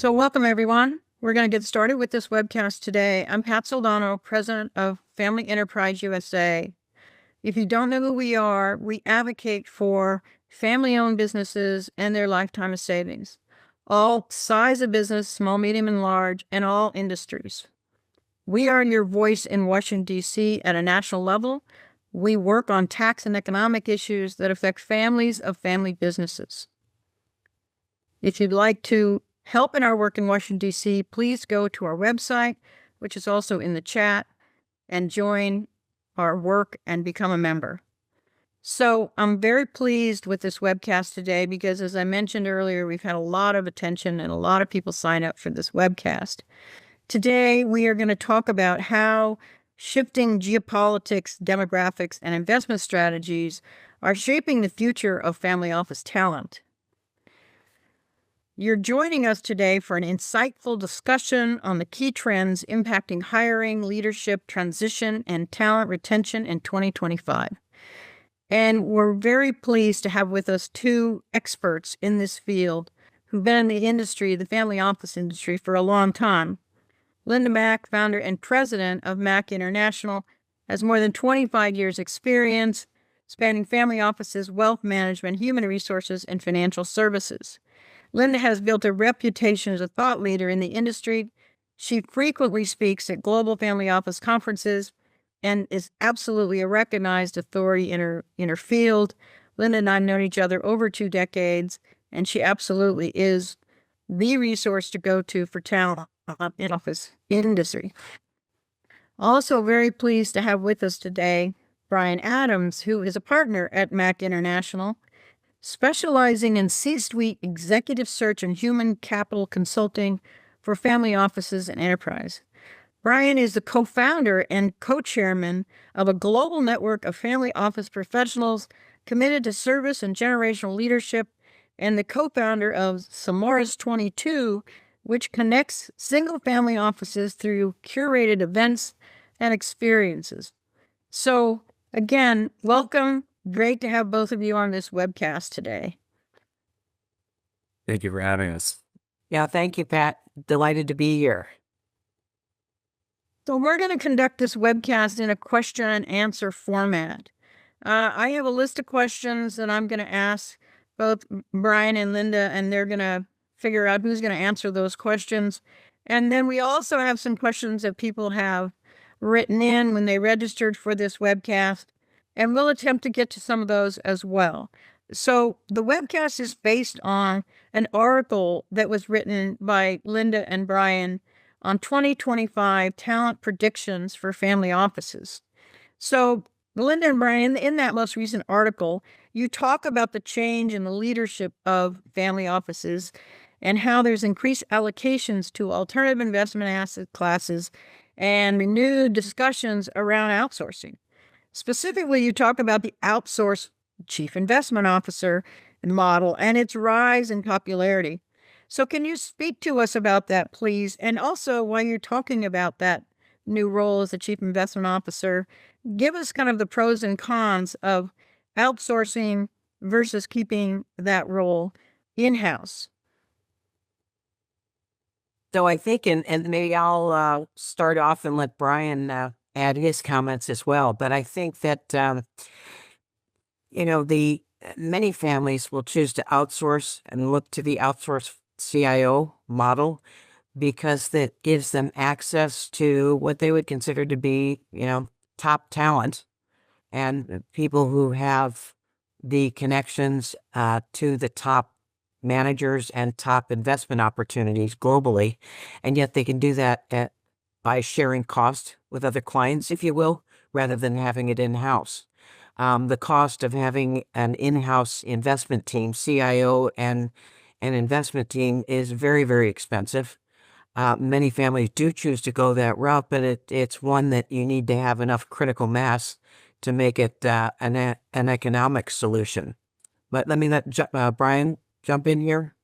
So welcome, everyone. We're going to get started with this webcast today. I'm Pat Soldano, president of Family Enterprise USA. If you don't know who we are, we advocate for family-owned businesses and their lifetime of savings. All size of business, small, medium, and large, and all industries. We are your voice in Washington, D.C. at a national level. We work on tax and economic issues that affect families of family businesses. If you'd like to help in our work in Washington, D.C., please go to our website, which is also in the chat, and join our work and become a member. So I'm very pleased with this webcast today because, as I mentioned earlier, we've had a lot of attention and a lot of people sign up for this webcast. Today, we are going to talk about how shifting geopolitics, demographics, and investment strategies are shaping the future of family office talent. You're joining us today for an insightful discussion on the key trends impacting hiring, leadership, transition, and talent retention in 2025. And we're very pleased to have with us two experts in this field who've been in the industry, the family office industry, for a long time. Linda Mack, founder and president of Mack International, has more than 25 years experience spanning family offices, wealth management, human resources, and financial services. Linda has built a reputation as a thought leader in the industry. She frequently speaks at global family office conferences and is absolutely a recognized authority in her field. Linda and I have known each other over 2 decades, and she absolutely is the resource to go to for talent in office industry. Also very pleased to have with us today Brian Adams, who is a partner at Mack International, specializing in C-suite executive search and human capital consulting for family offices and enterprise. Brian is the co-founder and co-chairman of a global network of family office professionals committed to service and generational leadership, and the co-founder of Samaras 22, which connects single-family offices through curated events and experiences. So, again, welcome. Great to have both of you on this webcast today. Thank you for having us. Yeah, thank you, Pat. Delighted to be here. So we're going to conduct this webcast in a question and answer format. I have a list of questions that I'm going to ask both Brian and Linda, and they're going to figure out who's going to answer those questions. And then we also have some questions that people have written in when they registered for this webcast, and we'll attempt to get to some of those as well. So the webcast is based on an article that was written by Linda and Brian on 2025 talent predictions for family offices. So Linda and Brian, in that most recent article, you talk about the change in the leadership of family offices and how there's increased allocations to alternative investment asset classes and renewed discussions around outsourcing. Specifically, you talk about the outsourced chief investment officer model and its rise in popularity. So can you speak to us about that, please? And also, while you're talking about that new role as the chief investment officer, give us kind of the pros and cons of outsourcing versus keeping that role in-house. So I think, and maybe I'll start off and let Brian add his comments as well. But I think that, the many families will choose to outsource and look to the outsourced CIO model because that gives them access to what they would consider to be, top talent and people who have the connections to the top managers and top investment opportunities globally. And yet they can do that by sharing cost with other clients, if you will, rather than having it in-house. The cost of having an in-house investment team, CIO and an investment team, is very, very expensive. Many families do choose to go that route, but it's one that you need to have enough critical mass to make it an economic solution. But let me let Brian jump in here.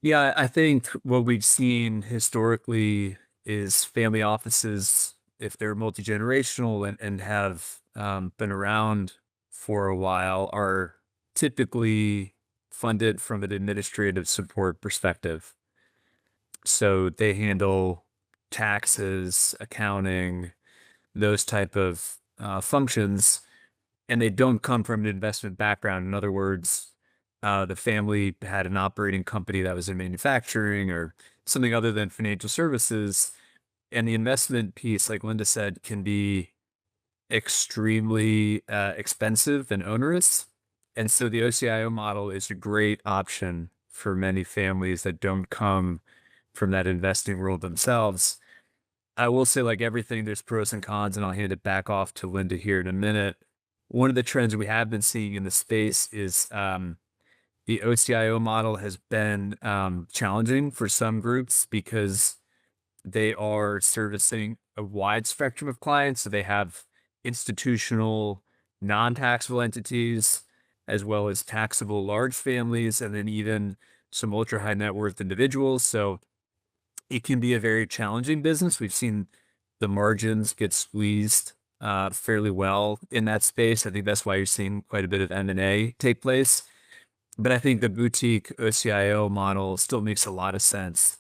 Yeah, I think what we've seen historically is family offices, if they're multi-generational and have been around for a while, are typically funded from an administrative support perspective. So they handle taxes, accounting, those type of functions, and they don't come from an investment background. In other words, the family had an operating company that was in manufacturing or something other than financial services. And the investment piece, like Linda said, can be extremely expensive and onerous. And so the OCIO model is a great option for many families that don't come from that investing world themselves. I will say, like everything, there's pros and cons, and I'll hand it back off to Linda here in a minute. One of the trends we have been seeing in the space is the OCIO model has been challenging for some groups because they are servicing a wide spectrum of clients. So they have institutional, non-taxable entities, as well as taxable large families, and then even some ultra high net worth individuals. So it can be a very challenging business. We've seen the margins get squeezed fairly well in that space. I think that's why you're seeing quite a bit of M&A take place. But I think the boutique OCIO model still makes a lot of sense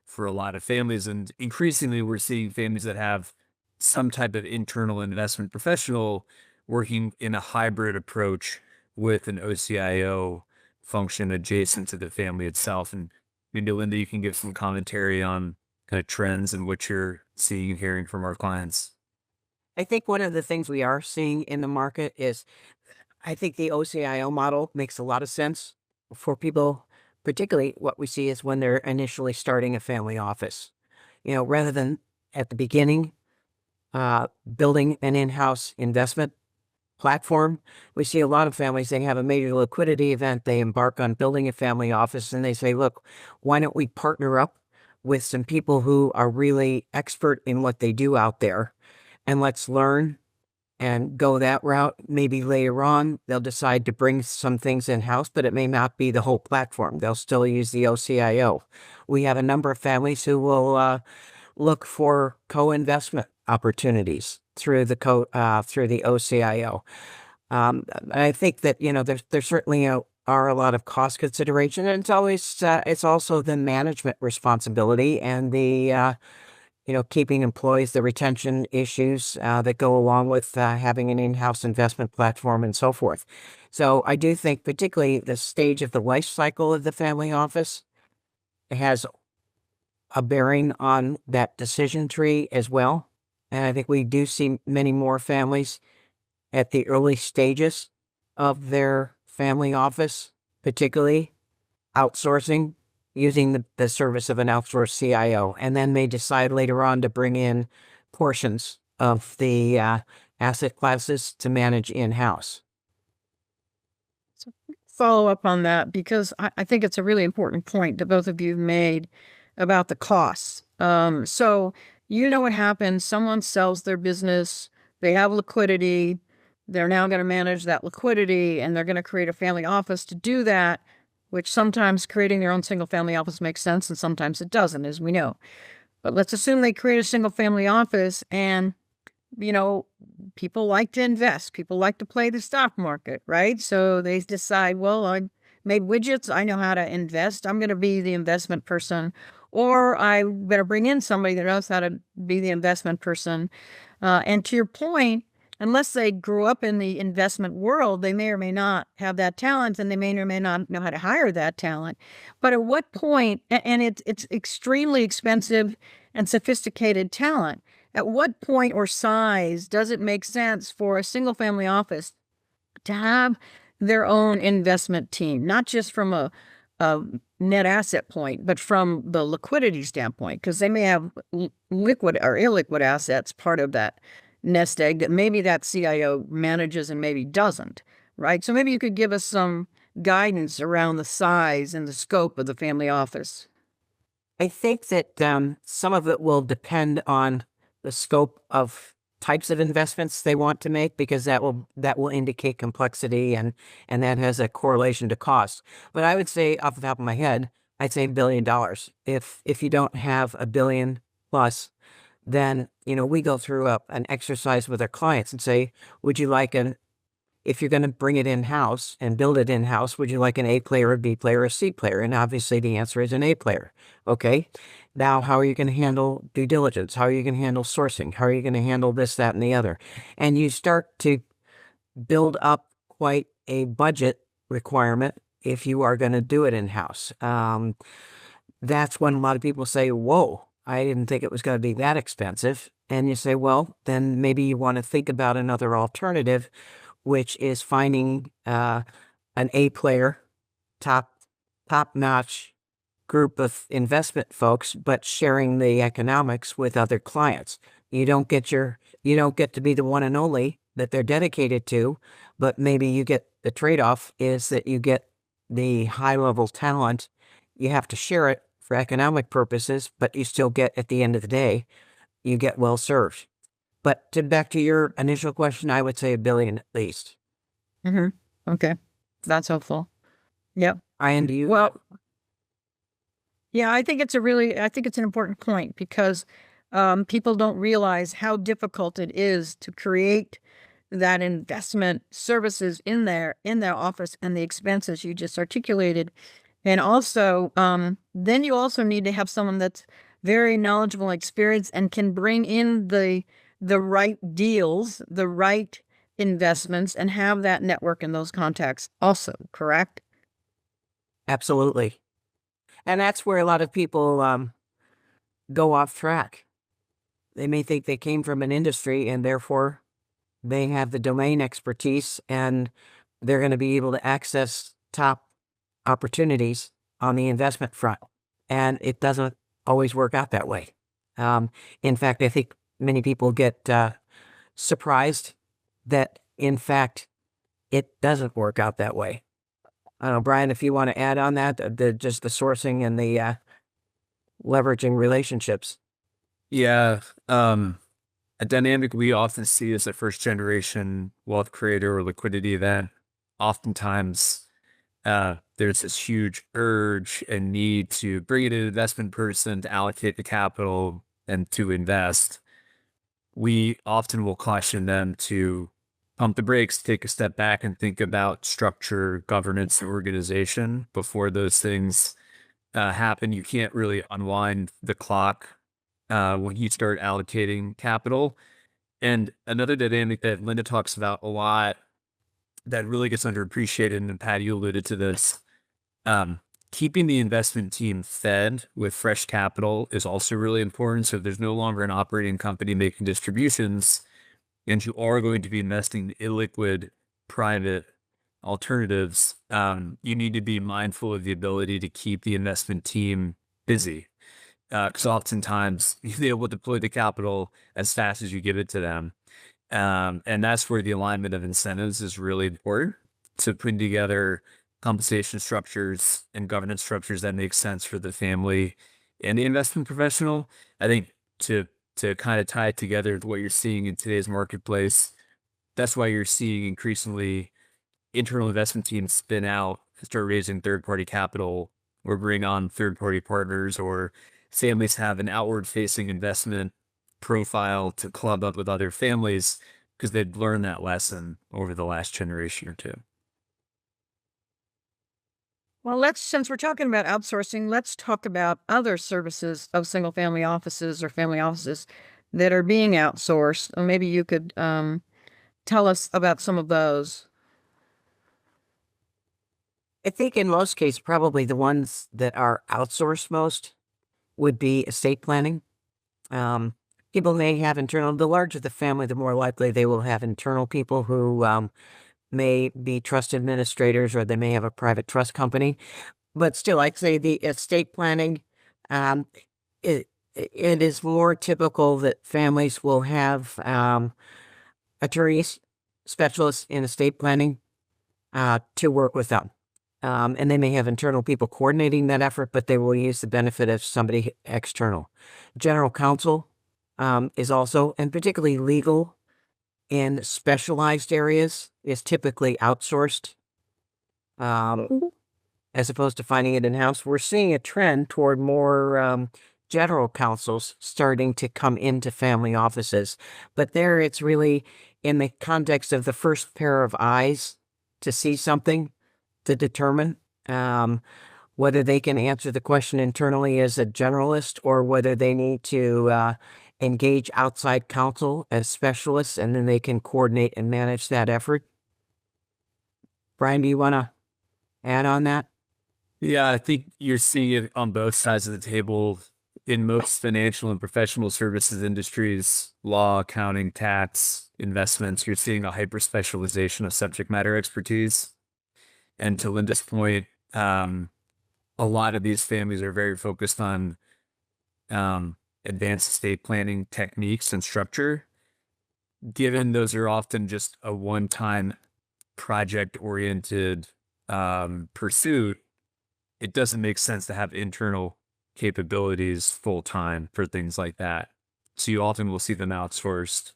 for a lot of families. And increasingly, we're seeing families that have some type of internal investment professional working in a hybrid approach with an OCIO function adjacent to the family itself. And maybe, Linda, you can give some commentary on kind of trends and what you're seeing and hearing from our clients. I think one of the things we are seeing in the market is I think the OCIO model makes a lot of sense for people, particularly what we see is when they're initially starting a family office. Rather than at the beginning, building an in-house investment platform, we see a lot of families, they have a major liquidity event, they embark on building a family office, and they say, look, why don't we partner up with some people who are really expert in what they do out there, and let's learn and go that route. Maybe later on, they'll decide to bring some things in-house, but it may not be the whole platform. They'll still use the OCIO. We have a number of families who will look for co-investment opportunities through the OCIO. I think that there certainly are a lot of cost consideration, and it's also the management responsibility and the keeping employees, the retention issues that go along with having an in-house investment platform and so forth. So I do think particularly the stage of the life cycle of the family office has a bearing on that decision tree as well. And I think we do see many more families at the early stages of their family office, particularly outsourcing, using the service of an outsourced CIO, and then may decide later on to bring in portions of the asset classes to manage in-house. So follow up on that, because I think it's a really important point that both of you made about the costs. So what happens, someone sells their business, they have liquidity, they're now going to manage that liquidity, and they're going to create a family office to do that, which sometimes creating their own single family office makes sense and sometimes it doesn't, as we know. But let's assume they create a single family office and, people like to invest. People like to play the stock market, right? So they decide, well, I made widgets. I know how to invest. I'm going to be the investment person. Or I better bring in somebody that knows how to be the investment person. And to your point, unless they grew up in the investment world, they may or may not have that talent, and they may or may not know how to hire that talent. But at what point, and it's extremely expensive and sophisticated talent, at what point or size does it make sense for a single family office to have their own investment team, not just from a net asset point, but from the liquidity standpoint? Because they may have liquid or illiquid assets, part of that nest egg that maybe that CIO manages and maybe doesn't, right? So maybe you could give us some guidance around the size and the scope of the family office. I think that some of it will depend on the scope of types of investments they want to make, because that will indicate complexity, and that has a correlation to cost. But I would say, off the top of my head, I'd say $1 billion. If you don't have $1 billion plus, then we go through an exercise with our clients and say, would you like an if you're going to bring it in-house and build it in-house, would you like an A player, a B player, a C player? And obviously the answer is an A player. Okay. Now, how are you going to handle due diligence? How are you going to handle sourcing? How are you going to handle this, that, and the other? And you start to build up quite a budget requirement if you are going to do it in-house. That's when a lot of people say, whoa, I didn't think it was going to be that expensive. And you say, well, then maybe you want to think about another alternative, which is finding an A player, top-notch group of investment folks, but sharing the economics with other clients. You don't get to be the one and only that they're dedicated to, but maybe you get the trade-off is that you get the high-level talent. You have to share it for economic purposes, but you still get, at the end of the day, you get well served. But back to your initial question, I would say $1 billion at least. Okay. That's helpful. Yep. And you? Well, yeah, I think it's an important point because people don't realize how difficult it is to create that investment services in their office and the expenses you just articulated. And also, then you also need to have someone that's very knowledgeable and experienced and can bring in the right deals, the right investments, and have that network and those contacts also, correct? Absolutely. And that's where a lot of people go off track. They may think they came from an industry and therefore they have the domain expertise and they're going to be able to access top opportunities on the investment front. And it doesn't always work out that way. In fact, I think many people get surprised that, in fact, it doesn't work out that way. I don't know, Brian, if you want to add on that, just the sourcing and the leveraging relationships. Yeah. A dynamic we often see as a first generation wealth creator or liquidity event. Oftentimes, there's this huge urge and need to bring in an investment person to allocate the capital and to invest. We often will caution them to pump the brakes, take a step back and think about structure, governance, and organization before those things happen. You can't really unwind the clock when you start allocating capital. And another dynamic that Linda talks about a lot that really gets underappreciated, and Pat, you alluded to this, keeping the investment team fed with fresh capital is also really important. So if there's no longer an operating company making distributions, and you are going to be investing in illiquid private alternatives, you need to be mindful of the ability to keep the investment team busy. Because oftentimes they will deploy the capital as fast as you give it to them. And that's where the alignment of incentives is really important, to putting together compensation structures and governance structures that make sense for the family and the investment professional. I think to kind of tie it together with what you're seeing in today's marketplace, that's why you're seeing increasingly internal investment teams spin out and start raising third-party capital or bring on third-party partners, or families have an outward-facing investment profile to club up with other families because they've learned that lesson over the last generation or two. Well, since we're talking about outsourcing, let's talk about other services of single-family offices or family offices that are being outsourced. Or maybe you could tell us about some of those. I think in most cases, probably the ones that are outsourced most would be estate planning. People may have internal, the larger the family, the more likely they will have internal people who may be trust administrators, or they may have a private trust company. But still, I'd say the estate planning, it is more typical that families will have attorneys, specialists in estate planning to work with them. And they may have internal people coordinating that effort, but they will use the benefit of somebody external. General counsel is also, and particularly legal in specialized areas, is typically outsourced as opposed to finding it in-house. We're seeing a trend toward more general counsels starting to come into family offices. But there it's really in the context of the first pair of eyes to see something to determine whether they can answer the question internally as a generalist or whether they need to engage outside counsel as specialists, and then they can coordinate and manage that effort. Brian, do you want to add on that? Yeah, I think you're seeing it on both sides of the table in most financial and professional services industries, law, accounting, tax, investments. You're seeing a hyper specialization of subject matter expertise. And to Linda's point, a lot of these families are very focused on advanced estate planning techniques and structure. Given those are often just a one-time project-oriented pursuit, it doesn't make sense to have internal capabilities full-time for things like that. So you often will see them outsourced.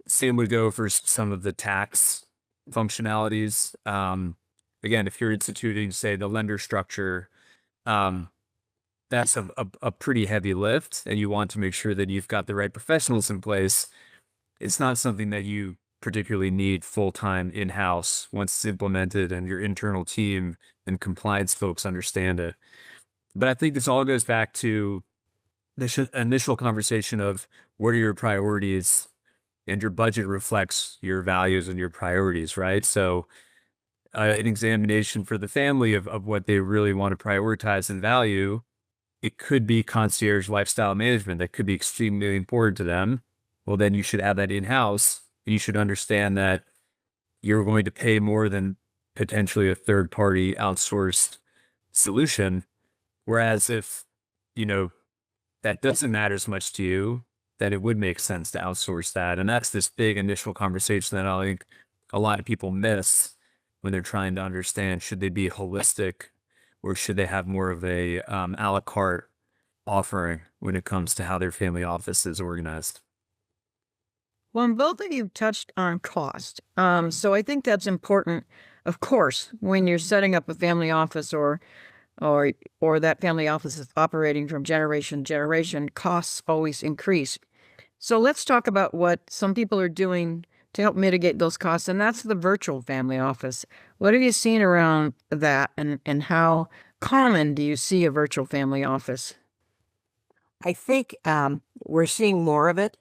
Same would go for some of the tax functionalities. Again, if you're instituting, say, the lender structure, that's a pretty heavy lift, and you want to make sure that you've got the right professionals in place. It's not something that you particularly need full-time in-house once it's implemented and your internal team and compliance folks understand it. But I think this all goes back to the initial conversation of what are your priorities, and your budget reflects your values and your priorities, right? So an examination for the family of what they really want to prioritize and value, it could be concierge lifestyle management that could be extremely important to them. Well, then you should have that in-house. You should understand that you're going to pay more than potentially a third-party outsourced solution. Whereas if, that doesn't matter as much to you, then it would make sense to outsource that. And that's this big initial conversation that I think a lot of people miss when they're trying to understand, should they be holistic or should they have more of a a la carte offering when it comes to how their family office is organized? Well, and both of you touched on cost. So I think that's important, of course, when you're setting up a family office or that family office is operating from generation to generation, costs always increase. So let's talk about what some people are doing to help mitigate those costs, and that's the virtual family office. What have you seen around that, and how common do you see a virtual family office? I think we're seeing more of it.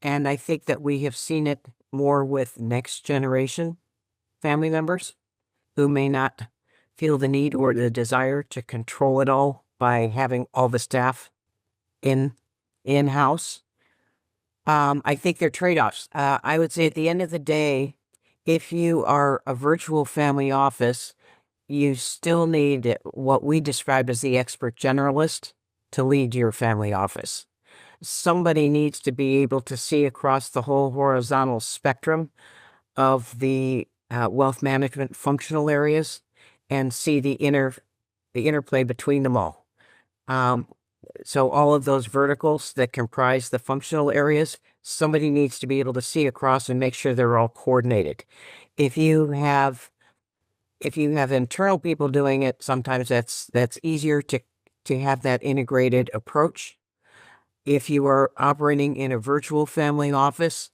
And I think that we have seen it more with next generation family members who may not feel the need or the desire to control it all by having all the staff in-house. I think they're trade-offs. I would say at the end of the day, if you are a virtual family office, you still need what we describe as the expert generalist to lead your family office. Somebody needs to be able to see across the whole horizontal spectrum of the wealth management functional areas and see the interplay between them all. So all of those verticals that comprise the functional areas, somebody needs to be able to see across and make sure they're all coordinated. If you have internal people doing it, sometimes that's easier to have that integrated approach. If you are operating in a virtual family office,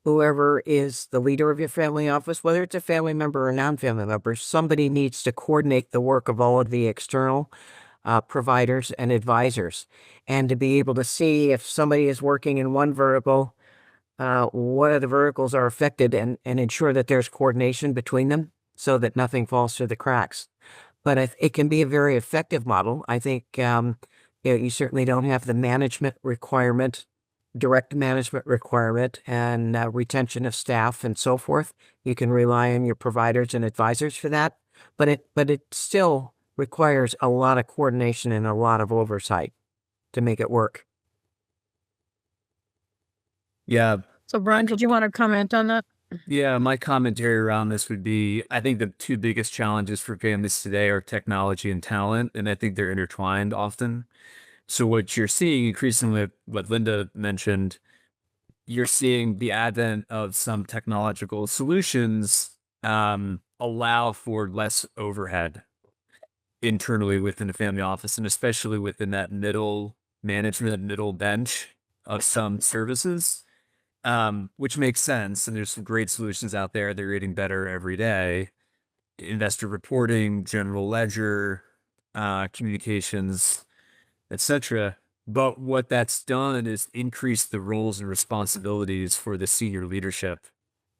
whoever is the leader of your family office, whether it's a family member or non-family member, somebody needs to coordinate the work of all of the external providers and advisors, and to be able to see if somebody is working in one vertical, what other verticals are affected, and ensure that there's coordination between them so that nothing falls through the cracks. But it can be a very effective model. I think you certainly don't have the management requirement, direct management requirement, and retention of staff and so forth. You can rely on your providers and advisors for that, but it still requires a lot of coordination and a lot of oversight to make it work. Yeah. So Brian, did you want to comment on that? Yeah, my commentary around this would be, I think the two biggest challenges for families today are technology and talent, and I think they're intertwined often. So what you're seeing increasingly, what Linda mentioned, you're seeing the advent of some technological solutions allow for less overhead internally within the family office, and especially within that middle management middle bench of some services, which makes sense. And there's some great solutions out there. They're getting better every day. Investor reporting, general ledger, communications, etc. But what that's done is increase the roles and responsibilities for the senior leadership,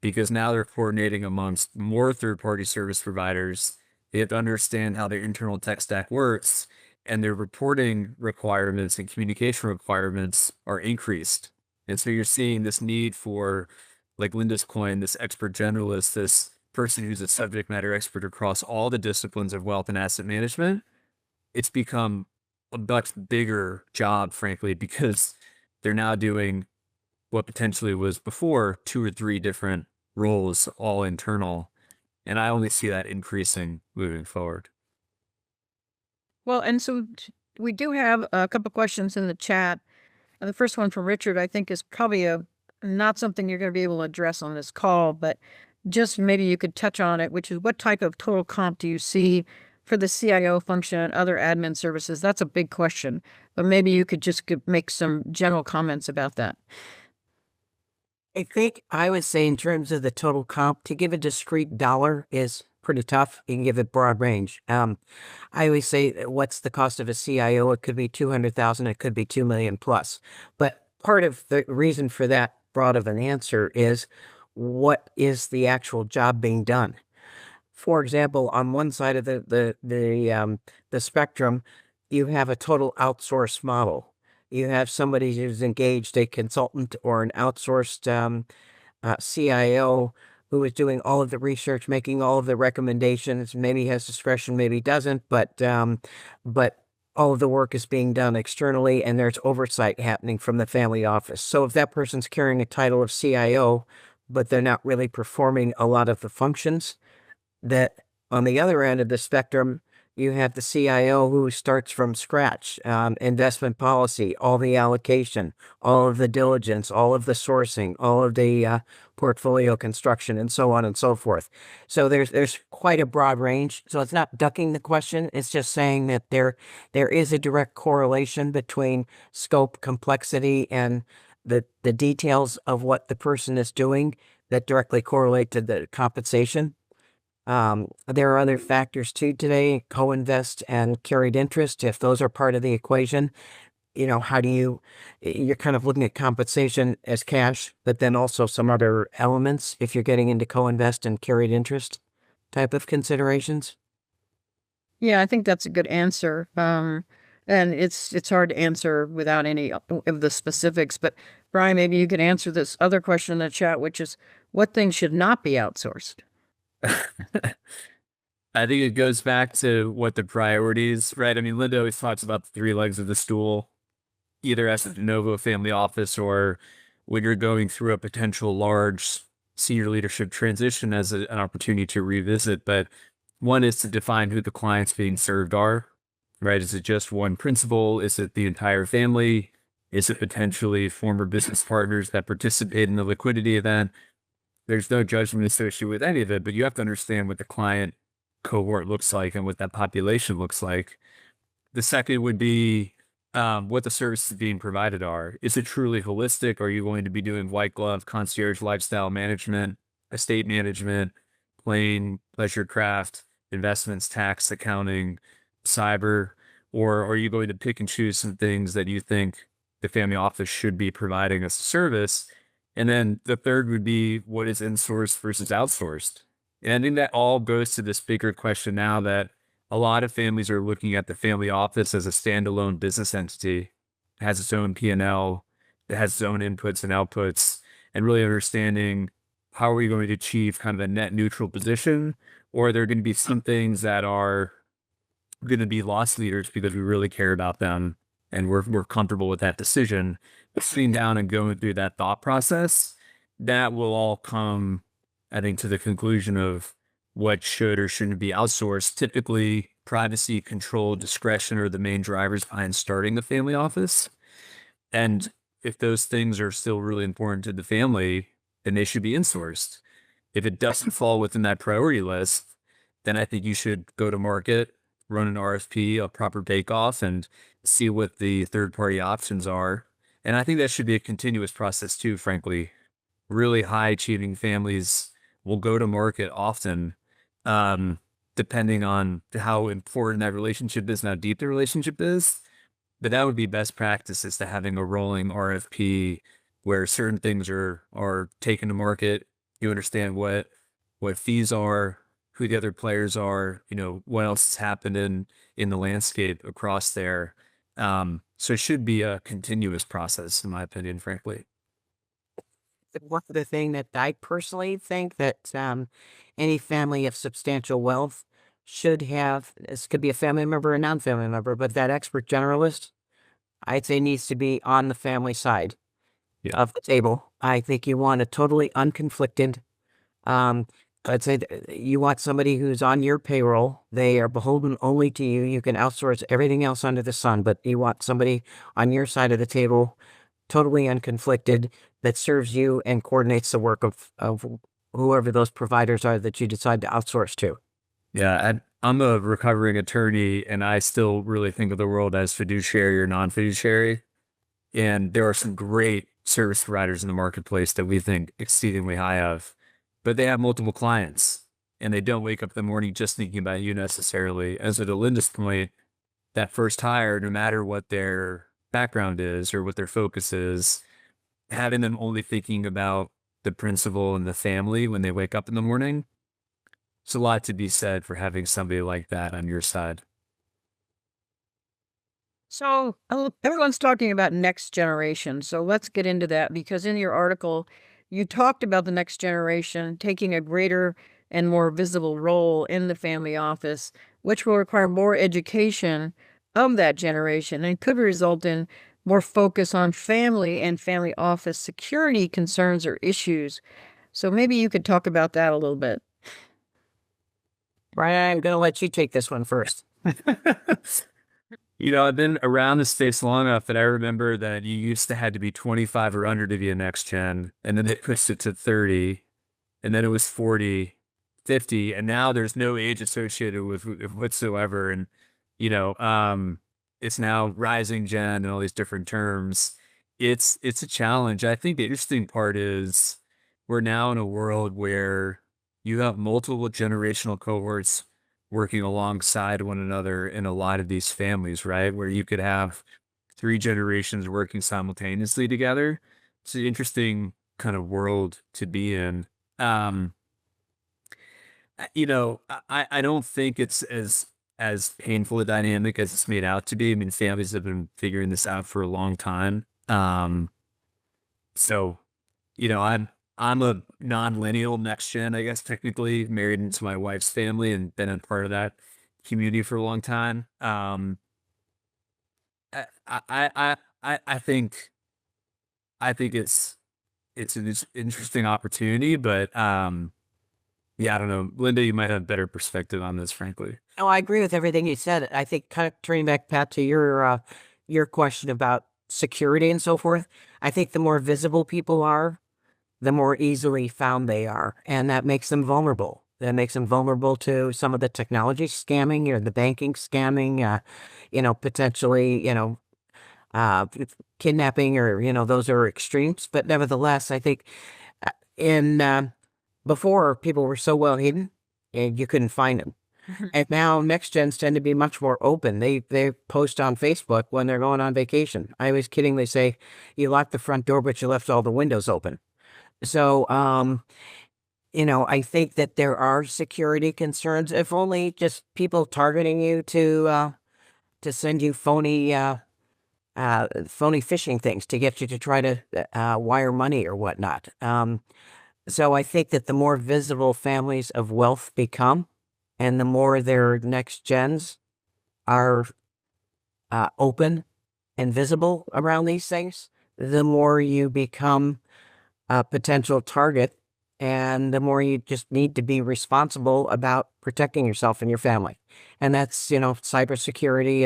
because now they're coordinating amongst more third-party service providers. They have to understand how their internal tech stack works, and their reporting requirements and communication requirements are increased. And so you're seeing this need for, like Linda's coin, this expert generalist, this person who's a subject matter expert across all the disciplines of wealth and asset management. It's become a much bigger job, frankly, because they're now doing what potentially was before 2 or 3 different roles, all internal. And I only see that increasing moving forward. Well, and so we do have a couple questions in the chat. And the first one from Richard, I think, is probably not something you're going to be able to address on this call, but just maybe you could touch on it, which is what type of total comp do you see for the CIO function and other admin services? That's a big question, but maybe you could just make some general comments about that. I think I would say in terms of the total comp, to give a discrete dollar is pretty tough. You can give it broad range. I always say, what's the cost of a CIO? It could be 200,000. It could be 2 million plus. But part of the reason for that broad of an answer is, what is the actual job being done? For example, on one side of the spectrum, you have a total outsourced model. You have somebody who's engaged, a consultant or an outsourced CIO, who is doing all of the research, making all of the recommendations. Maybe has discretion, maybe doesn't, but all of the work is being done externally, and there's oversight happening from the family office. So if that person's carrying a title of CIO, but they're not really performing a lot of the functions, that on the other end of the spectrum, you have the CIO who starts from scratch, investment policy, all the allocation, all of the diligence, all of the sourcing, all of the portfolio construction, and so on and so forth. So there's quite a broad range. So it's not ducking the question. It's just saying that there is a direct correlation between scope, complexity, and the details of what the person is doing that directly correlate to the compensation. There are other factors too today, co-invest and carried interest. If those are part of the equation, how do you're kind of looking at compensation as cash, but then also some other elements if you're getting into co-invest and carried interest type of considerations. Yeah, I think that's a good answer. And it's hard to answer without any of the specifics. But Brian, maybe you could answer this other question in the chat, which is, what things should not be outsourced? I think it goes back to what the priorities, right? I mean, Linda always talks about the 3 legs of the stool, either as a de novo family office or when you're going through a potential large senior leadership transition as an opportunity to revisit. But one is to define who the clients being served are, right? Is it just one principal? Is it the entire family? Is it potentially former business partners that participate in the liquidity event? There's no judgment associated with any of it, but you have to understand what the client cohort looks like and what that population looks like. The second would be what the services being provided are. Is it truly holistic? Are you going to be doing white glove, concierge lifestyle management, estate management, plain pleasure craft, investments, tax, accounting, cyber? Or are you going to pick and choose some things that you think the family office should be providing as a service? And then the third would be, what is insourced versus outsourced? And I think that all goes to this bigger question now that a lot of families are looking at the family office as a standalone business entity. It has its own P&L, it has its own inputs and outputs, and really understanding, how are we going to achieve kind of a net neutral position? Or are there going to be some things that are going to be loss leaders because we really care about them and we're comfortable with that decision? But sitting down and going through that thought process, that will all come, I think, to the conclusion of what should or shouldn't be outsourced. Typically, privacy, control, discretion are the main drivers behind starting the family office. And if those things are still really important to the family, then they should be insourced. If it doesn't fall within that priority list, then I think you should go to market, run an RFP, a proper bake-off, and see what the third-party options are. And I think that should be a continuous process too, frankly. Really high-achieving families will go to market often, um, depending on how important that relationship is and how deep the relationship is. But that would be best practice, is to having a rolling RFP where certain things are taken to market. You understand what fees are, who the other players are, what else has happened in the landscape across there. So it should be a continuous process, in my opinion, frankly. One of the thing that I personally think that any family of substantial wealth should have, this could be a family member or non-family member, but that expert generalist, I'd say, needs to be on the family side of the table. I think you want a totally unconflicted, I'd say you want somebody who's on your payroll. They are beholden only to you. You can outsource everything else under the sun, but you want somebody on your side of the table, totally unconflicted, that serves you and coordinates the work of whoever those providers are that you decide to outsource to. Yeah, I'm a recovering attorney, and I still really think of the world as fiduciary or non-fiduciary. And there are some great service providers in the marketplace that we think exceedingly high of, but they have multiple clients, and they don't wake up in the morning just thinking about you necessarily. As to Linda's point, that first hire, no matter what their background is or what their focus is, having them only thinking about the principal and the family when they wake up in the morning, it's a lot to be said for having somebody like that on your side. So everyone's talking about next generation. So let's get into that, because in your article, you talked about the next generation taking a greater and more visible role in the family office, which will require more education of that generation and could result in more focus on family and family office security concerns or issues. So maybe you could talk about that a little bit. Brian, I'm going to let you take this one first. I've been around the space long enough that I remember that you used to had to be 25 or under to be a next gen, and then they pushed it to 30, and then it was 40, 50, and now there's no age associated with whatsoever. And, it's now rising gen and all these different terms. It's a challenge. I think the interesting part is we're now in a world where you have multiple generational cohorts working alongside one another in a lot of these families, right? Where you could have 3 generations working simultaneously together. It's an interesting kind of world to be in. I don't think it's as painful a dynamic as it's made out to be. I mean, families have been figuring this out for a long time. So, I'm a non-lineal next gen, I guess, technically, married into my wife's family and been a part of that community for a long time. I think it's an interesting opportunity, but yeah, I don't know. Linda, you might have better perspective on this, frankly. Oh, I agree with everything you said. I think, kind of turning back, Pat, to your question about security and so forth, I think the more visible people are, the more easily found they are, and that makes them vulnerable. That makes them vulnerable to some of the technology scamming or the banking scamming, potentially, kidnapping, or, those are extremes. But nevertheless, I think before, people were so well hidden and you couldn't find them. And now next gens tend to be much more open. They post on Facebook when they're going on vacation. I always kiddingly say, you locked the front door, but you left all the windows open. So, I think that there are security concerns, if only just people targeting you to send you phony phishing things to get you to try to wire money or whatnot. So I think that the more visible families of wealth become, and the more their next gens are open and visible around these things, the more you become a potential target, and the more you just need to be responsible about protecting yourself and your family. And that's, cybersecurity.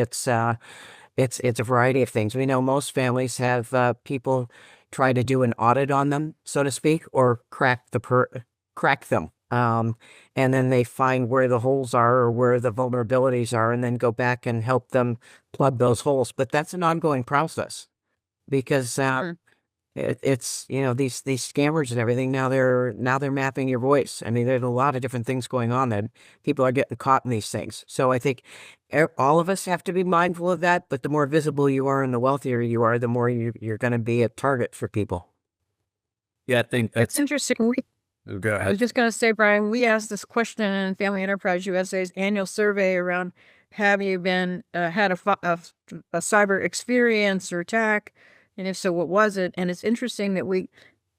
It's a variety of things. We know most families have people try to do an audit on them, so to speak, or crack them And then they find where the holes are or where the vulnerabilities are, and then go back and help them plug those holes. But that's an ongoing process because it's these scammers and everything. Now they're mapping your voice. I mean, there's a lot of different things going on that people are getting caught in these things. So I think all of us have to be mindful of that. But the more visible you are and the wealthier you are, the more you're going to be a target for people. Yeah, I think It's interesting. Go I was ahead. just going to say, Brian, we asked this question in Family Enterprise USA's annual survey around, have you been had a cyber experience or attack? And if so, what was it? And it's interesting that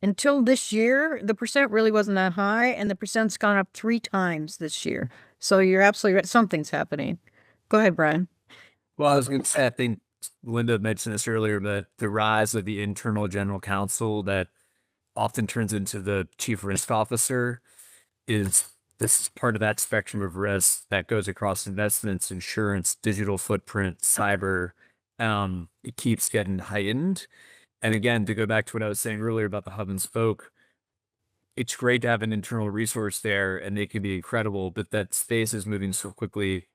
until this year, the percent really wasn't that high, and the percent's gone up 3 times this year. So you're absolutely right. Something's happening. Go ahead, Brian. Well, I was going to say, I think Linda mentioned this earlier, but the rise of the internal general counsel that often turns into the chief risk officer this is part of that spectrum of risk that goes across investments, insurance, digital footprint, cyber. It keeps getting heightened. And again, to go back to what I was saying earlier about the hub and spoke, it's great to have an internal resource there and they can be incredible, but that space is moving so quickly.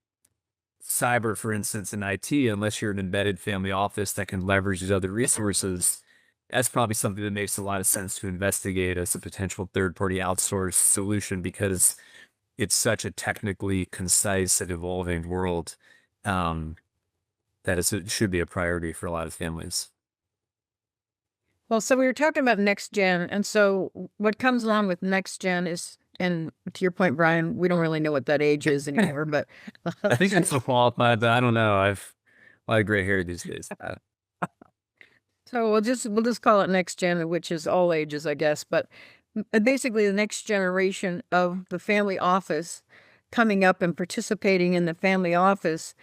Cyber, for instance, in IT, unless you're an embedded family office that can leverage these other resources, that's probably something that makes a lot of sense to investigate as a potential third-party outsourced solution because it's such a technically concise and evolving world that it should be a priority for a lot of families. Well, so we were talking about next gen, and so what comes along with next gen is, and to your point, Brian, we don't really know what that age is anymore, but I think I'm still qualified, but I don't know. I've a lot of gray hair these days. so we'll just call it next gen, which is all ages, I guess. But basically, the next generation of the family office coming up and participating in the family office.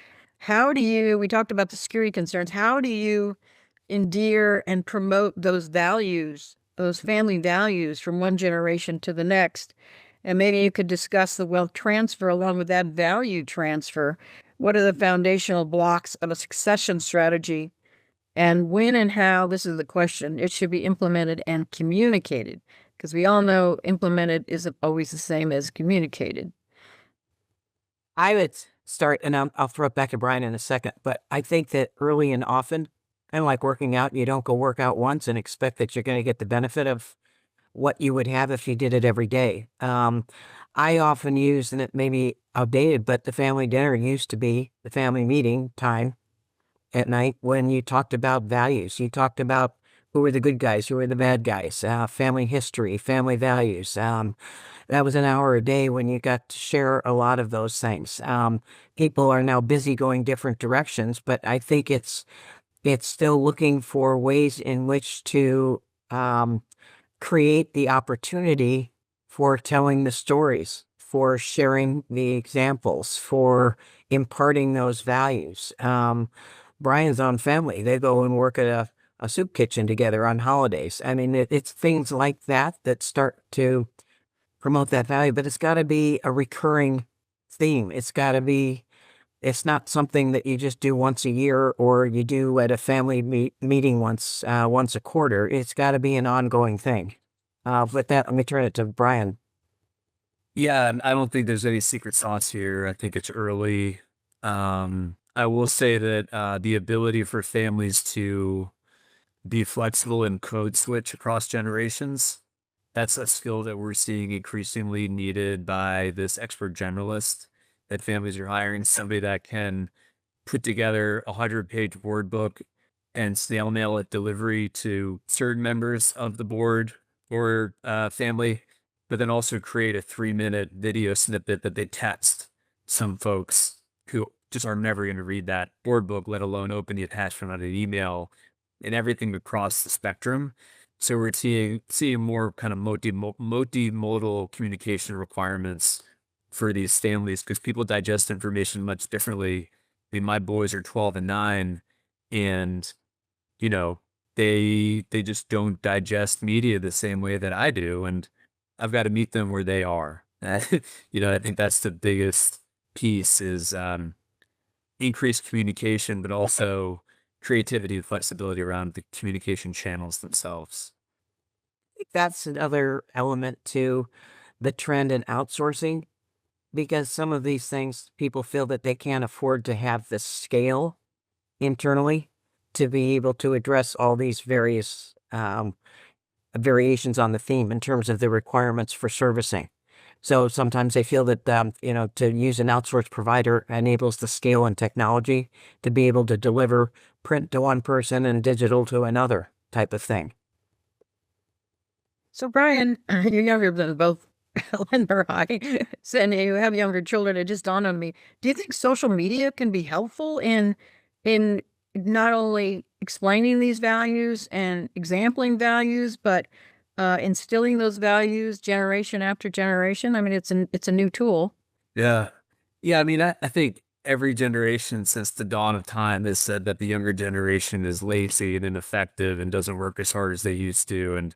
We talked about the security concerns. How do you endear and promote those values, those family values from one generation to the next? And maybe you could discuss the wealth transfer along with that value transfer. What are the foundational blocks of a succession strategy? And when and how, this is the question, it should be implemented and communicated. Because we all know implemented isn't always the same as communicated. I would start, and I'll throw it back to Brian in a second, but I think that early and often, kind of like working out, you don't go work out once and expect that you're going to get the benefit of what you would have if you did it every day. I often use, and it may be outdated, but the family dinner used to be the family meeting time at night when you talked about values. You talked about who were the good guys, who were the bad guys, family history, family values. That was an hour a day when you got to share a lot of those things. People are now busy going different directions, but I think it's still looking for ways in which to create the opportunity for telling the stories, for sharing the examples, for imparting those values. Brian's own family, they go and work at a soup kitchen together on holidays. I mean, it's things like that start to promote that value, but it's got to be a recurring theme. It's not something that you just do once a year or you do at a family meeting once a quarter. It's got to be an ongoing thing. With that, let me turn it to Brian. Yeah, and I don't think there's any secret sauce here. I think it's early. I will say that the ability for families to be flexible and code switch across generations, that's a skill that we're seeing increasingly needed by this expert generalist that families are hiring, somebody that can put together a 100-page word book and snail mail it delivery to certain members of the board or family, but then also create a 3-minute video snippet that they text some folks who just are never going to read that board book, let alone open the attachment on an email, and everything across the spectrum. So we're seeing more kind of multimodal communication requirements for these families because people digest information much differently. I mean, my boys are 12 and 9, and they just don't digest media the same way that I do, and I've got to meet them where they are. I think that's the biggest piece is increased communication, but also creativity and flexibility around the communication channels themselves. I think that's another element too the trend in outsourcing, because some of these things people feel that they can't afford to have the scale internally to be able to address all these various variations on the theme in terms of the requirements for servicing. So sometimes they feel that, to use an outsourced provider enables the scale and technology to be able to deliver print to one person and digital to another type of thing. So, Brian, you're younger than both Ellen or I, and you have younger children. It just dawned on me. Do you think social media can be helpful in not only explaining these values and exampling values, but instilling those values generation after generation? I mean, it's a new tool. Yeah. Yeah. I mean, I think every generation since the dawn of time has said that the younger generation is lazy and ineffective and doesn't work as hard as they used to. And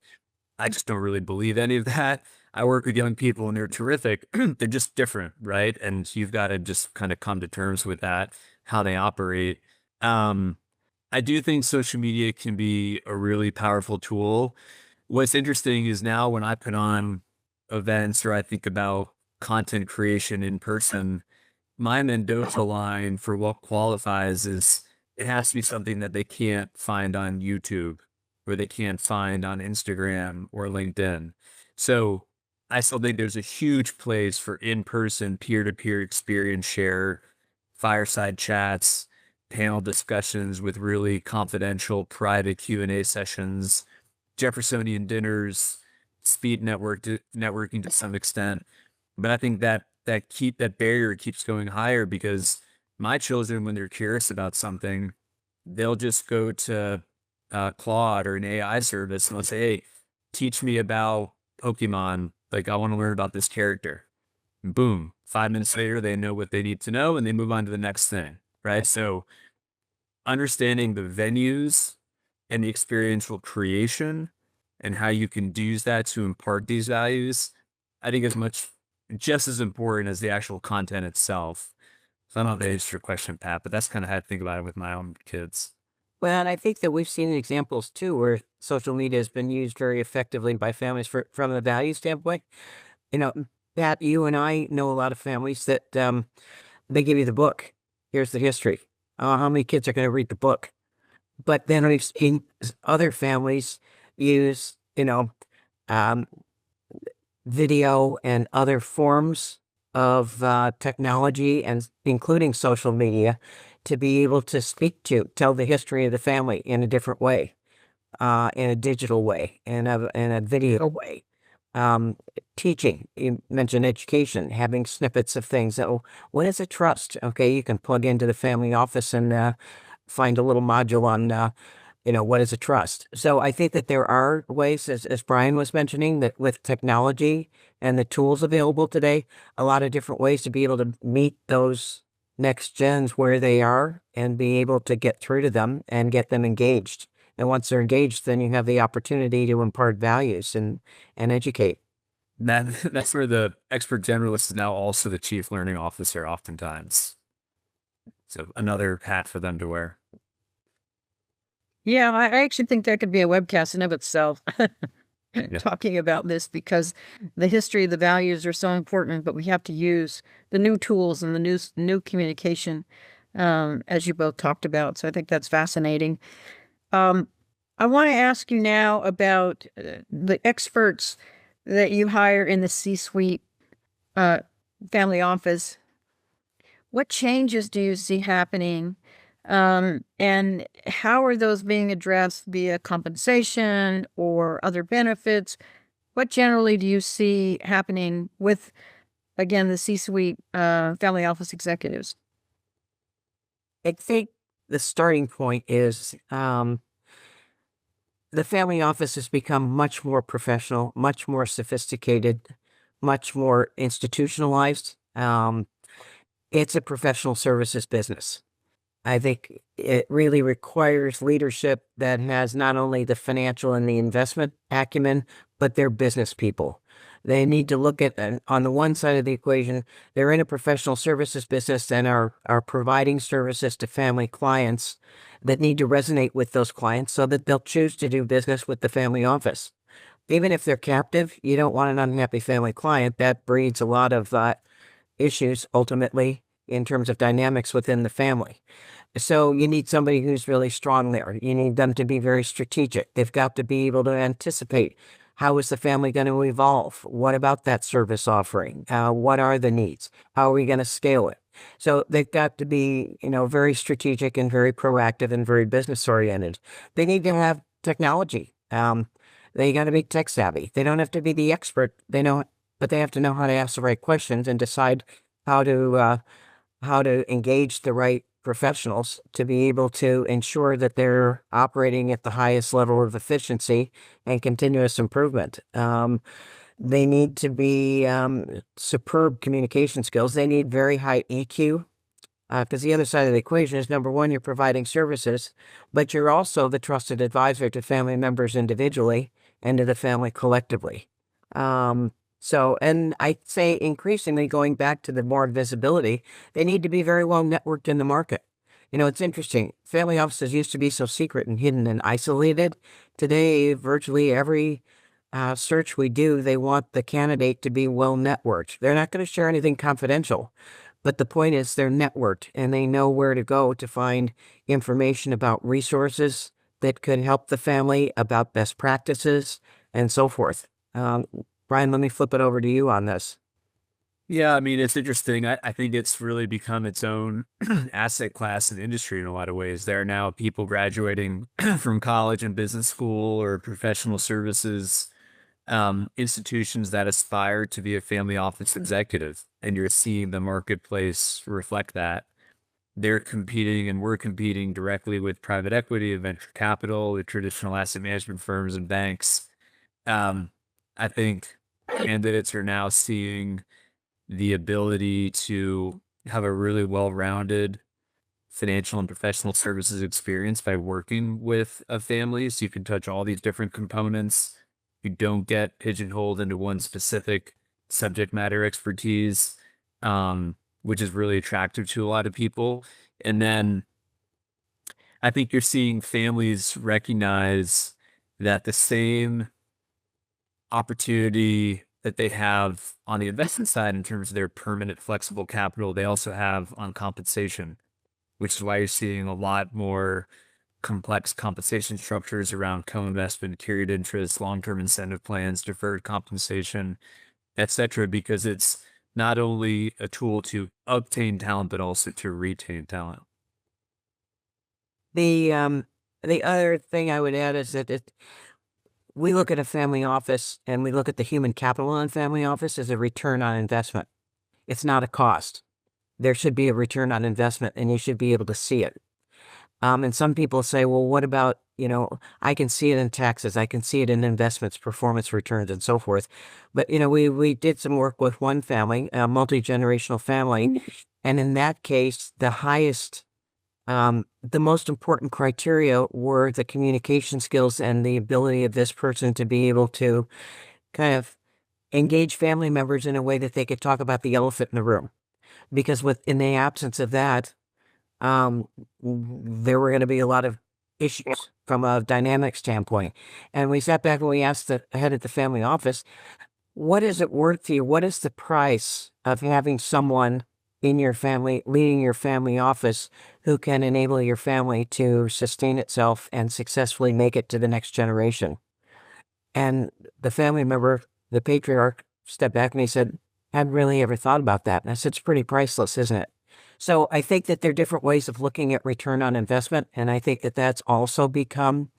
I just don't really believe any of that. I work with young people and they're terrific. They're just different, right? And you've got to just kind of come to terms with that, how they operate. I do think social media can be a really powerful tool. What's interesting is now when I put on events or I think about content creation in person, my Mendoza line for what qualifies is it has to be something that they can't find on YouTube or they can't find on Instagram or LinkedIn. So I still think there's a huge place for in-person peer-to-peer experience share, fireside chats, panel discussions with really confidential private Q&A sessions, Jeffersonian dinners, speed networking to some extent. But I think that barrier keeps going higher because my children, when they're curious about something, they'll just go to Claude or an AI service and they'll say, "Hey, teach me about Pokemon. Like, I want to learn about this character." And boom, 5 minutes later, they know what they need to know and they move on to the next thing, right? So understanding the venues and the experiential creation and how you can use that to impart these values, I think is just as important as the actual content itself. So I don't know if that answers your question, Pat, but that's kind of how I think about it with my own kids. Well, and I think that we've seen examples too where social media has been used very effectively by families from a value standpoint. Pat, you and I know a lot of families that they give you the book. Here's the history. How many kids are going to read the book? But then we've seen other families use, video and other forms of technology, and including social media, to be able to tell the history of the family in a different way, in a digital way, in a video way. Teaching, you mentioned education, having snippets of things. Oh, what is a trust? Okay, you can plug into the family office and find a little module on, what is a trust. So I think that there are ways, as Brian was mentioning, that with technology and the tools available today, a lot of different ways to be able to meet those next gens where they are and be able to get through to them and get them engaged. And once they're engaged, then you have the opportunity to impart values and educate. That's where the expert generalist is now also the chief learning officer oftentimes. So another hat for them to wear. Yeah, I actually think that could be a webcast in of itself. Yeah. Talking about this, because the history of the values are so important, but we have to use the new tools and the new communication, as you both talked about. So I think that's fascinating. I want to ask you now about the experts that you hire in the C-suite family office. What changes do you see happening? And how are those being addressed via compensation or other benefits? What generally do you see happening with, again, the C-suite family office executives? I think the starting point is the family office has become much more professional, much more sophisticated, much more institutionalized. It's a professional services business. I think it really requires leadership that has not only the financial and the investment acumen, but they're business people. They need to look at, on the one side of the equation, they're in a professional services business and are providing services to family clients that need to resonate with those clients so that they'll choose to do business with the family office. Even if they're captive, you don't want an unhappy family client. That breeds a lot of issues ultimately in terms of dynamics within the family. So you need somebody who's really strong there. You need them to be very strategic. They've got to be able to anticipate, how is the family going to evolve? What about that service offering? What are the needs? How are we going to scale it? So they've got to be, very strategic and very proactive and very business oriented. They need to have technology. They got to be tech savvy. They don't have to be the expert. But they have to know how to ask the right questions and decide how to engage the right professionals to be able to ensure that they're operating at the highest level of efficiency and continuous improvement. They need to be superb communication skills. They need very high EQ, because the other side of the equation is, number one, you're providing services, but you're also the trusted advisor to family members individually and to the family collectively. And I'd say increasingly, going back to the more visibility, they need to be very well networked in the market. It's interesting. Family offices used to be so secret and hidden and isolated. Today, virtually every search we do, they want the candidate to be well networked. They're not going to share anything confidential, but the point is they're networked and they know where to go to find information about resources that could help the family, about best practices, and so forth. Brian, let me flip it over to you on this. Yeah, I mean, it's interesting. I think it's really become its own asset class in the industry in a lot of ways. There are now people graduating from college and business school or professional services institutions that aspire to be a family office executive, and you're seeing the marketplace reflect that. They're competing, and we're competing directly with private equity and venture capital, with traditional asset management firms and banks. I think candidates are now seeing the ability to have a really well-rounded financial and professional services experience by working with a family. So you can touch all these different components. You don't get pigeonholed into one specific subject matter expertise, which is really attractive to a lot of people. And then I think you're seeing families recognize that the same opportunity that they have on the investment side in terms of their permanent flexible capital, they also have on compensation, which is why you're seeing a lot more complex compensation structures around co-investment, carried interest, long-term incentive plans, deferred compensation, etc., because it's not only a tool to obtain talent, but also to retain talent. The other thing I would add is that we look at a family office and we look at the human capital in a family office as a return on investment. It's not a cost. There should be a return on investment and you should be able to see it. And some people say, well, what about, I can see it in taxes. I can see it in investments, performance returns, and so forth. But, we did some work with one family, a multi-generational family. And in that case, the most important criteria were the communication skills and the ability of this person to be able to kind of engage family members in a way that they could talk about the elephant in the room. Because in the absence of that, there were going to be a lot of issues from a dynamic standpoint. And we sat back and we asked the head of the family office, what is it worth to you? What is the price of having someone in your family, leading your family office, who can enable your family to sustain itself and successfully make it to the next generation? And the family member, the patriarch, stepped back and he said, I hadn't really ever thought about that. And I said, it's pretty priceless, isn't it? So I think that there are different ways of looking at return on investment, and I think that that's also become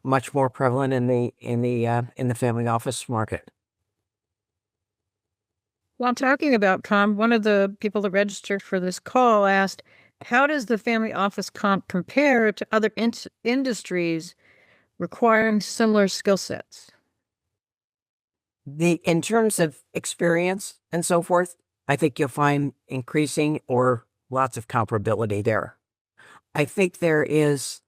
much more prevalent in the family office market. While talking about comp, one of the people that registered for this call asked, how does the family office comp compare to other industries requiring similar skill sets? In terms of experience and so forth, I think you'll find increasing or lots of comparability there. I think there is,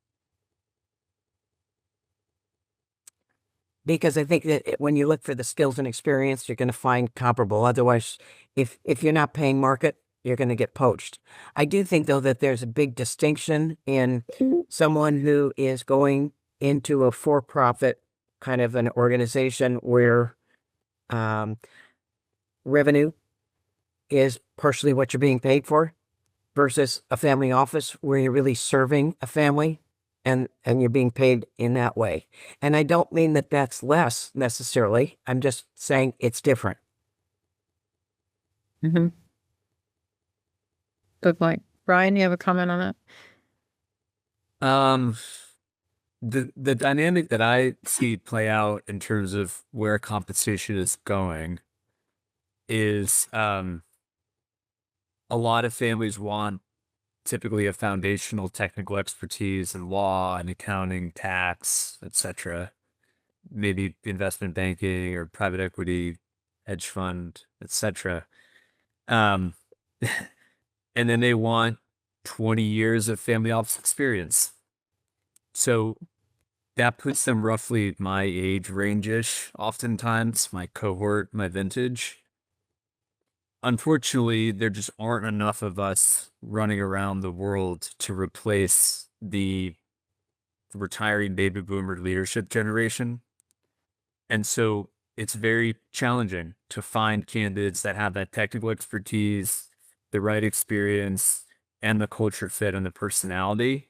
because I think that when you look for the skills and experience, you're going to find comparable. Otherwise, if you're not paying market, you're going to get poached. I do think, though, that there's a big distinction in someone who is going into a for-profit kind of an organization where revenue is partially what you're being paid for versus a family office where you're really serving a family and you're being paid in that way. And I don't mean that that's less necessarily. I'm just saying it's different. Mm-hmm. Good point. Brian, you have a comment on that? The dynamic that I see play out in terms of where compensation is going is a lot of families want typically a foundational technical expertise in law and accounting, tax, etc. Maybe investment banking or private equity, hedge fund, etc. And then they want 20 years of family office experience. So that puts them roughly my age range-ish, oftentimes, my cohort, my vintage. Unfortunately, there just aren't enough of us running around the world to replace the retiring baby boomer leadership generation. And so it's very challenging to find candidates that have that technical expertise, the right experience, and the culture fit and the personality,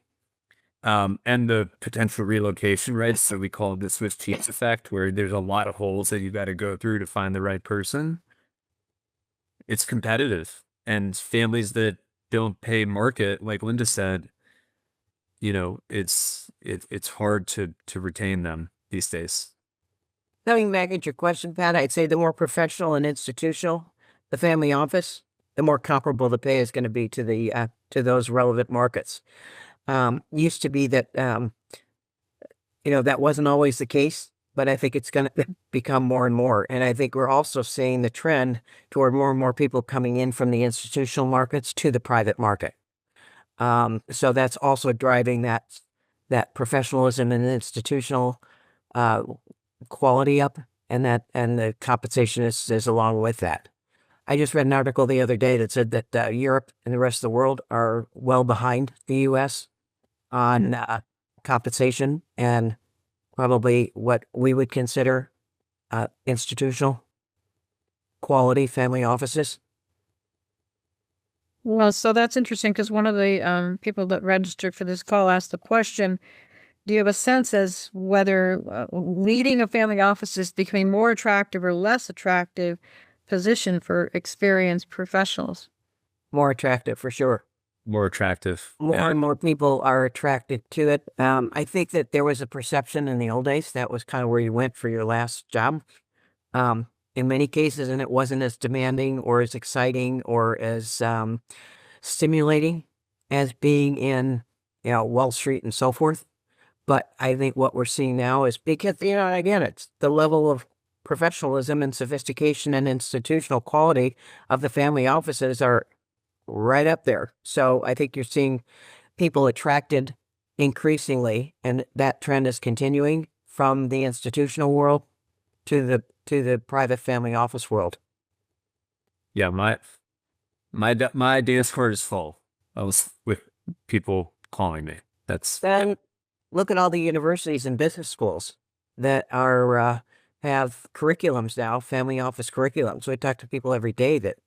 and the potential relocation, right? So we call it the Swiss cheese effect, where there's a lot of holes that you've got to go through to find the right person. It's competitive, and families that don't pay market, like Linda said, it's hard to retain them these days. Coming back at your question, Pat, I'd say the more professional and institutional the family office, the more comparable the pay is going to be to the to those relevant markets. Used to be that that wasn't always the case, but I think it's going to become more and more. And I think we're also seeing the trend toward more and more people coming in from the institutional markets to the private market. So that's also driving that professionalism and institutional quality up, and the compensation is along with that. I just read an article the other day that said that Europe and the rest of the world are well behind the U.S. on compensation and probably what we would consider institutional quality family offices. Well, so that's interesting because one of the people that registered for this call asked the question, do you have a sense as whether leading a family office is becoming more attractive or less attractive position for experienced professionals? More attractive, for sure. More attractive. More and more people are attracted to it. I think that there was a perception in the old days that was kind of where you went for your last job. In many cases, and it wasn't as demanding or as exciting or as stimulating as being in Wall Street and so forth. But I think what we're seeing now is because, again, it's the level of professionalism and sophistication and institutional quality of the family offices are right up there. So I think you're seeing people attracted increasingly, and that trend is continuing from the institutional world to the private family office world. Yeah, my dance card is full. I was with people calling me. Then look at all the universities and business schools that are have curriculums now, family office curriculums. So I talk to people every day that,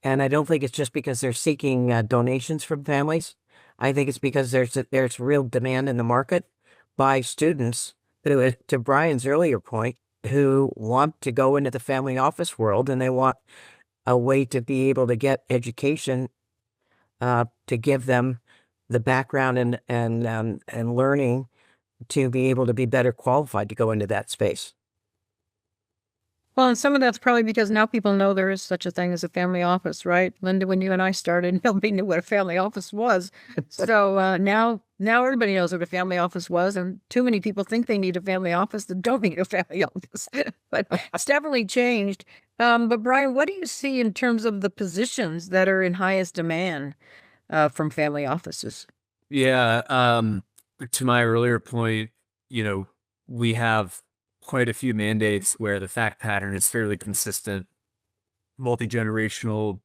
and I don't think it's just because they're seeking donations from families. I think it's because there's real demand in the market by students who, to Brian's earlier point, who want to go into the family office world, and they want a way to be able to get education to give them the background and learning to be able to be better qualified to go into that space. Well, and some of that's probably because now people know there is such a thing as a family office, right? Linda, when you and I started, nobody knew what a family office was. So now everybody knows what a family office was, and too many people think they need a family office that don't need a family office. But it's definitely changed. But Brian, what do you see in terms of the positions that are in highest demand from family offices? Yeah. To my earlier point, we have quite a few mandates where the fact pattern is fairly consistent, multi-generational,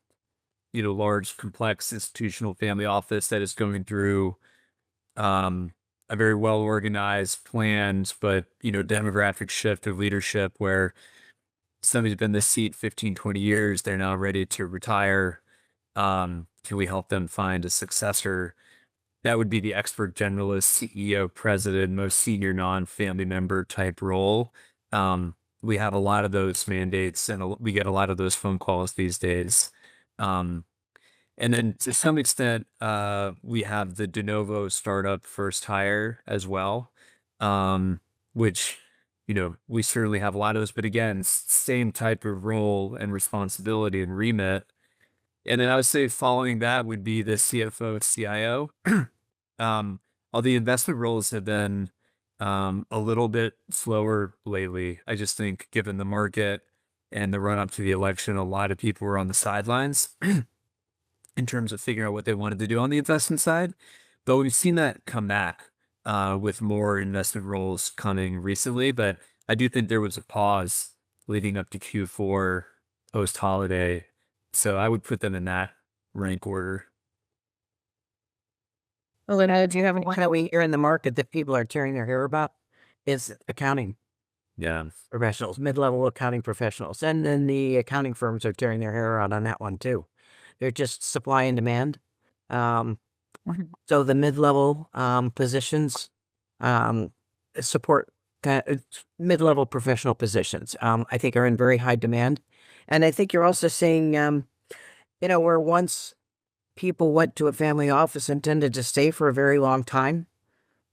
large, complex institutional family office that is going through a very well organized, planned, but demographic shift of leadership where somebody's been in this seat 15, 20 years, they're now ready to retire. Can we help them find a successor? That would be the expert generalist, CEO, president, most senior non-family member type role. We have a lot of those mandates and we get a lot of those phone calls these days. And then to some extent, we have the de novo startup first hire as well, which, we certainly have a lot of those, but again, same type of role and responsibility and remit. And then I would say following that would be the CFO, CIO. All the investment roles have been a little bit slower lately. I just think given the market and the run up to the election, a lot of people were on the sidelines in terms of figuring out what they wanted to do on the investment side. But we've seen that come back with more investment roles coming recently. But I do think there was a pause leading up to Q4 post holiday. So I would put them in that rank order. Elena, do you have any? One that we hear in the market that people are tearing their hair about is accounting Yeah. professionals, mid-level accounting professionals. And then the accounting firms are tearing their hair out on that one too. They're just supply and demand. So the mid-level positions support mid-level professional positions, I think are in very high demand. And I think you're also seeing, where once people went to a family office and tended to stay for a very long time,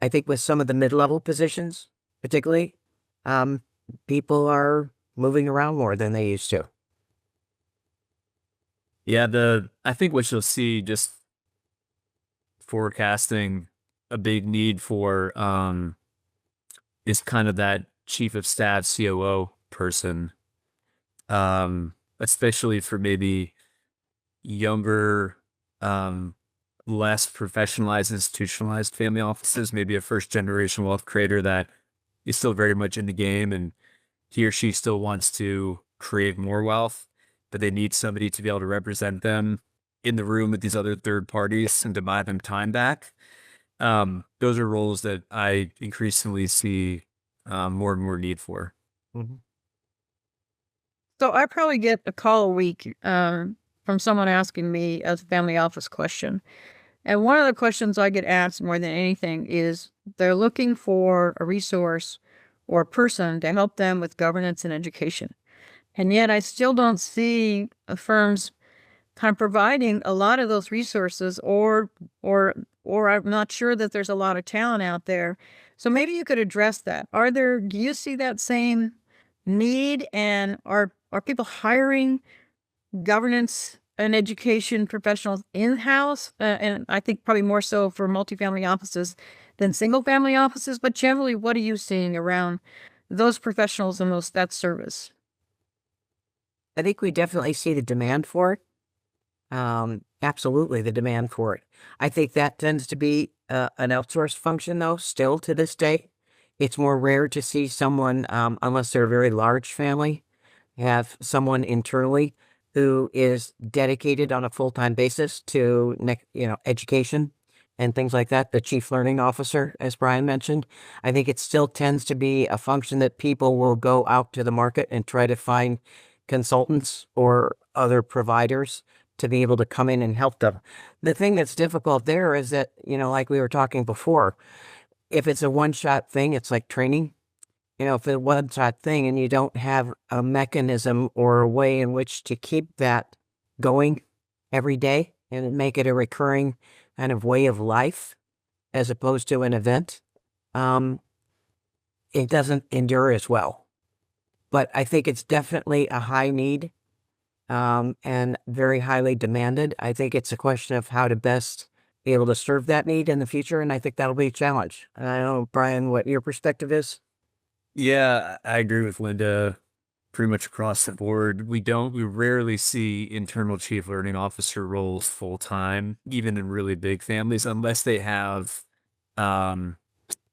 I think with some of the mid-level positions, particularly, people are moving around more than they used to. Yeah, I think what you'll see just forecasting a big need for is kind of that chief of staff, COO person, especially for maybe younger, less professionalized, institutionalized family offices, maybe a first generation wealth creator that is still very much in the game and he or she still wants to create more wealth, but they need somebody to be able to represent them in the room with these other third parties and to buy them time back. Those are roles that I increasingly see more and more need for. Mm-hmm. So I probably get a call a week from someone asking me a family office question. And one of the questions I get asked more than anything is they're looking for a resource or a person to help them with governance and education. And yet I still don't see firms kind of providing a lot of those resources or I'm not sure that there's a lot of talent out there. So maybe you could address that. Do you see that same need, and are people hiring governance and education professionals in-house? And I think probably more so for multifamily offices than single family offices, but generally, what are you seeing around those professionals and that service? I think we definitely see the demand for it. Absolutely the demand for it. I think that tends to be an outsourced function though, still to this day. It's more rare to see someone, unless they're a very large family, have someone internally who is dedicated on a full-time basis to, education and things like that. The chief learning officer, as Brian mentioned, I think it still tends to be a function that people will go out to the market and try to find consultants or other providers to be able to come in and help them. The thing that's difficult there is that, like we were talking before, if it's a one-shot thing, it's like training. If it's a one-shot thing and you don't have a mechanism or a way in which to keep that going every day and make it a recurring kind of way of life as opposed to an event, it doesn't endure as well. But I think it's definitely a high need and very highly demanded. I think it's a question of how to best be able to serve that need in the future, and I think that'll be a challenge. And I don't know, Brian, what your perspective is? Yeah, I agree with Linda pretty much across the board. We rarely see internal chief learning officer roles full time, even in really big families, unless they have an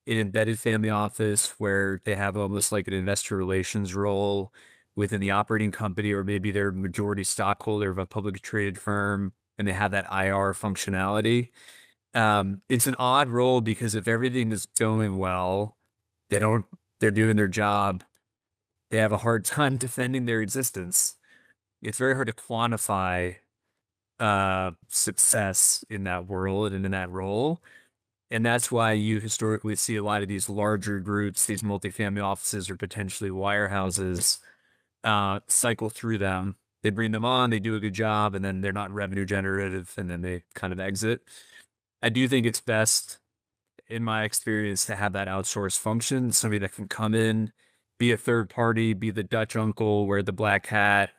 embedded family office where they have almost like an investor relations role within the operating company, or maybe they're majority stockholder of a publicly traded firm and they have that IR functionality. It's an odd role because if everything is going well, they're doing their job. They have a hard time defending their existence. It's very hard to quantify success in that world and in that role. And that's why you historically see a lot of these larger groups, these multifamily offices or potentially wirehouses, cycle through them. They bring them on, they do a good job, and then they're not revenue generative, and then they kind of exit. I do think it's best, in my experience, to have that outsourced function, somebody that can come in, be a third party, be the Dutch uncle, wear the black hat,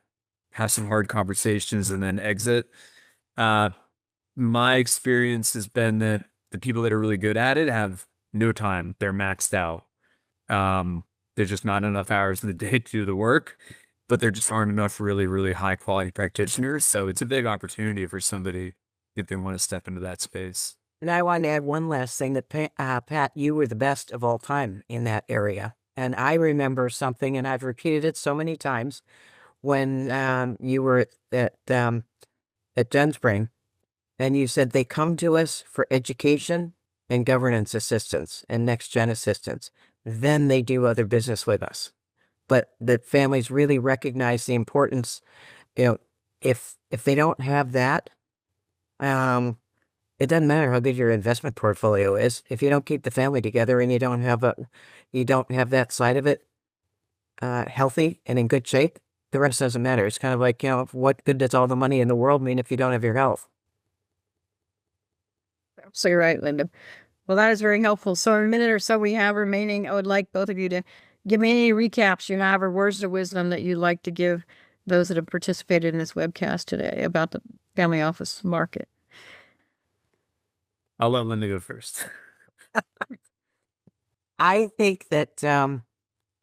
have some hard conversations, and then exit. My experience has been that the people that are really good at it have no time. They're maxed out. There's just not enough hours in the day to do the work, but there just aren't enough really, really high quality practitioners. So it's a big opportunity for somebody if they want to step into that space. And I want to add one last thing that Pat, you were the best of all time in that area. And I remember something, and I've repeated it so many times, when you were at Genspring, and you said they come to us for education and governance assistance and next gen assistance. Then they do other business with us. But the families really recognize the importance. If they don't have that, it doesn't matter how good your investment portfolio is. If you don't keep the family together and you don't have that side of it healthy and in good shape, the rest doesn't matter. It's kind of like, what good does all the money in the world mean if you don't have your health? So you're right, Linda. Well, that is very helpful. So in a minute or so we have remaining, I would like both of you to give me any recaps you have or words of wisdom that you'd like to give those that have participated in this webcast today about the family office market. I'll let Linda go first. I think that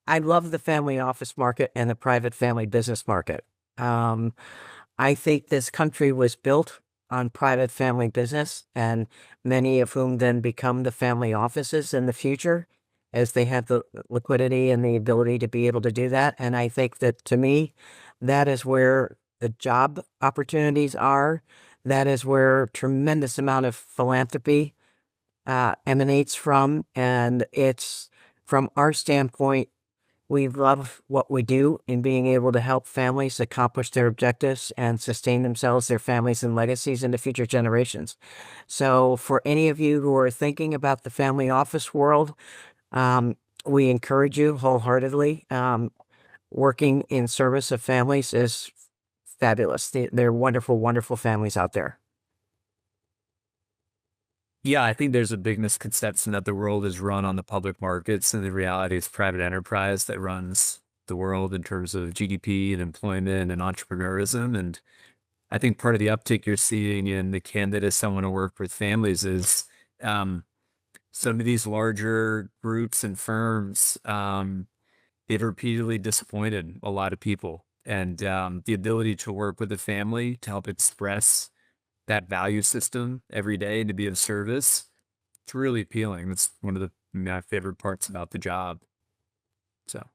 I love the family office market and the private family business market. I think this country was built on private family business, and many of whom then become the family offices in the future as they have the liquidity and the ability to be able to do that. And I think that, to me, that is where the job opportunities are. That is where tremendous amount of philanthropy emanates from. And it's, from our standpoint, we love what we do in being able to help families accomplish their objectives and sustain themselves, their families, and legacies into future generations. So for any of you who are thinking about the family office world, we encourage you wholeheartedly. Working in service of families is fabulous. They're wonderful, wonderful families out there. Yeah, I think there's a big misconception that the world is run on the public markets, and the reality is private enterprise that runs the world in terms of GDP and employment and entrepreneurism. And I think part of the uptick you're seeing in the candidates that want to work with families is some of these larger groups and firms, they've repeatedly disappointed a lot of people. And the ability to work with a family to help express that value system every day and to be of service, it's really appealing. That's one of my favorite parts about the job. So.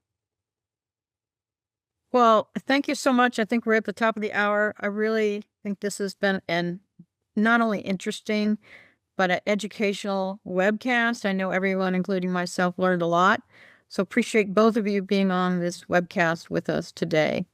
Well, thank you so much. I think we're at the top of the hour. I really think this has been an not only interesting, but an educational webcast. I know everyone, including myself, learned a lot. So appreciate both of you being on this webcast with us today.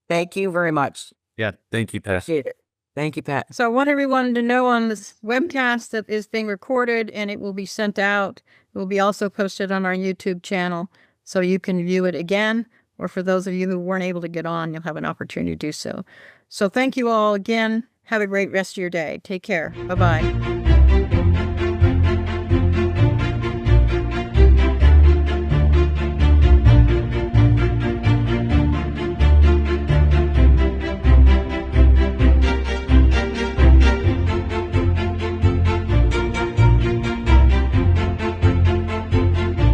Thank you very much. Yeah, thank you, Pat. Appreciate it. Thank you, Pat. So I want everyone to know on this webcast that is being recorded and it will be sent out. It will be also posted on our YouTube channel so you can view it again, or for those of you who weren't able to get on, you'll have an opportunity to do so. So thank you all again. Have a great rest of your day. Take care. Bye-bye.